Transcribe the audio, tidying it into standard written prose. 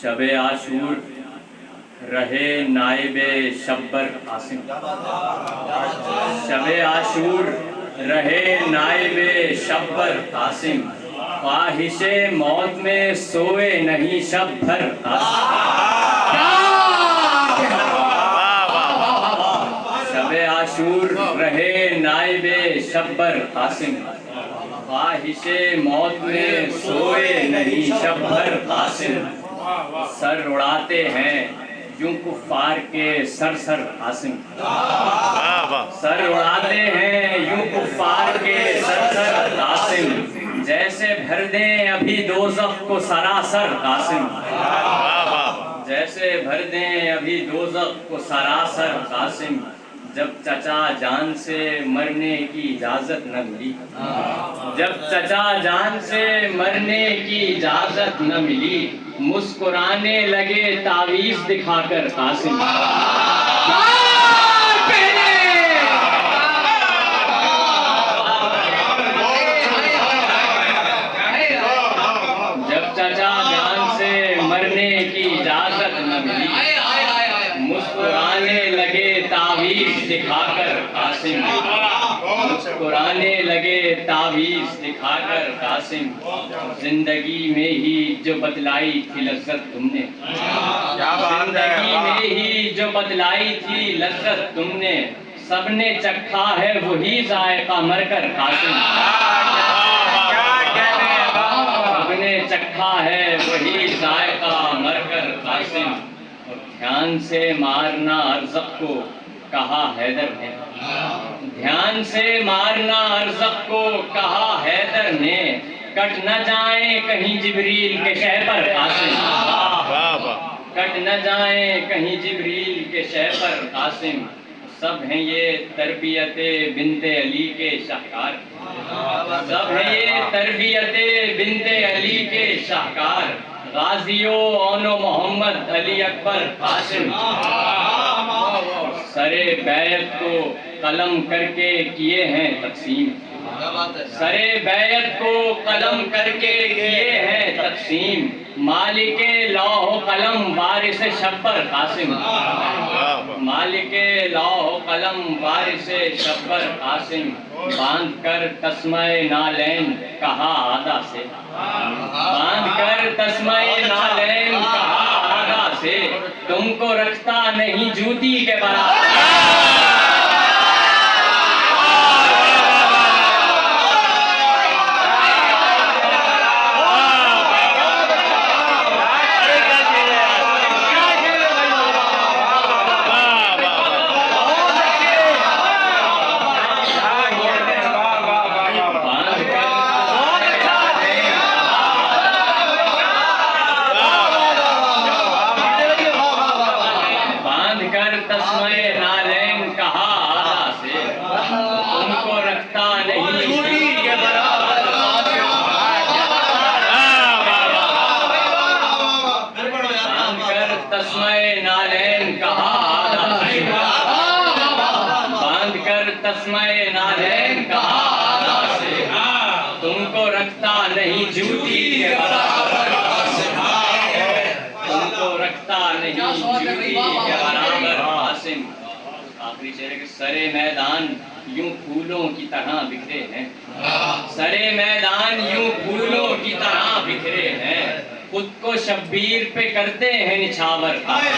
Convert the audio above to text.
شب عاشور رہے نائب شبر قاسم، شب عاشور رہے نائب شبر قاسم، خواہش موت میں سوئے نہیں شب بھر قاسم۔ شب عاشور رہے نائب شبر قاسم، خواہش موت میں سوئے نہیں شب بھر قاسم۔ سر اڑاتے ہیں یوں کفار کے سر سر قاسم، سر اڑاتے ہیں یوں کفار کے سر سر قاسم، جیسے بھر دیں ابھی دوزخ کو سراسر قاسم، جیسے بھر دیں ابھی دوزخ کو سراسر قاسم۔ جب چچا جان سے مرنے کی اجازت نہ ملی، جب چچا جان سے مرنے کی اجازت نہ ملی، مسکرانے لگے تعویذ دکھا کر قاسم۔ جب چچا جان سے مرنے کی اجازت نہ ملی، مسکرانے لگے تعویذ دکھا کر قاسم، مسکرانے لگے تعویذ دکھا کر قاسم۔ زندگی میں ہی جو بتلائی تھی لذت تم نے، زندگی میں ہی جو بتلائی تھی لذت تم نے، سب نے چکھا ہے وہی ذائقہ مر کر قاسم، سب نے چکھا ہے وہی ذائقہ مر کر قاسم۔ اور دھیان سے مارنا ارزق کو کہا حیدر نے، دھیان سے مارنا ارزق کو کہا حیدر نے، کٹ نہ جائیں کہیں جبریل کے شہ پر قاسم، کٹ نہ جائیں کہیں جبریل کے شہ پر قاسم۔ سب ہیں یہ تربیت بنت علی کے شاہکار، سب ہیں یہ تربیت بنت علی کے شاہکار، غازیوں اون و محمد علی اکبر قاسم۔ سرے بیعت کو قلم کر کے کیے ہیں تقسیم، سرے بیعت کو قلم کر کے کیے ہیں تقسیم، مالک لوح و قلم وارث شبر قاسم، مالک لوح و قلم وارث شبر قاسم۔ باندھ کر تسمہ نالین کہا آدھا سے، باندھ کر تسمہ نالین کہا آدھا سے، تم کو رکھتا نہیں جوتی کے برابر۔ تسمہ نالین کہا آدھا سے، تم کو رکھتا نہیں جوتی کے برابر، تم کو رکھتا نہیں جوتی کے برابر قاسم۔ آخری شعر کہ سرے میدان یوں پھولوں کی طرح بکھرے ہیں، سرے میدان یوں پھولوں کی طرح بکھرے ہیں، خود کو شبیر پہ کرتے ہیں نچھاور قاسم۔